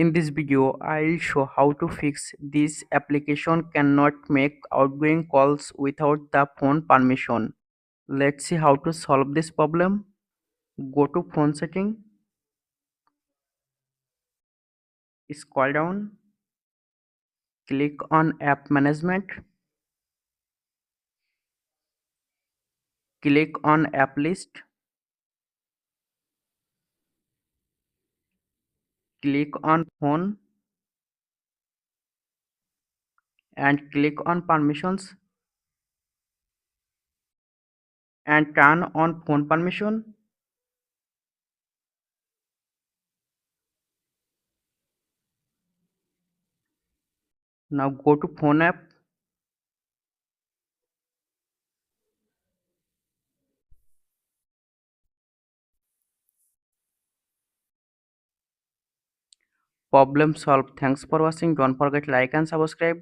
In this video, I'll show how to fix this application cannot make outgoing calls without the phone permission. Let's see how to solve this problem. Go to phone setting, scroll down, click on app management, click on app list, click on phone and click on permissions and turn on phone permission. Now go to phone app. Problem solved. Thanks for watching. Don't forget like and subscribe.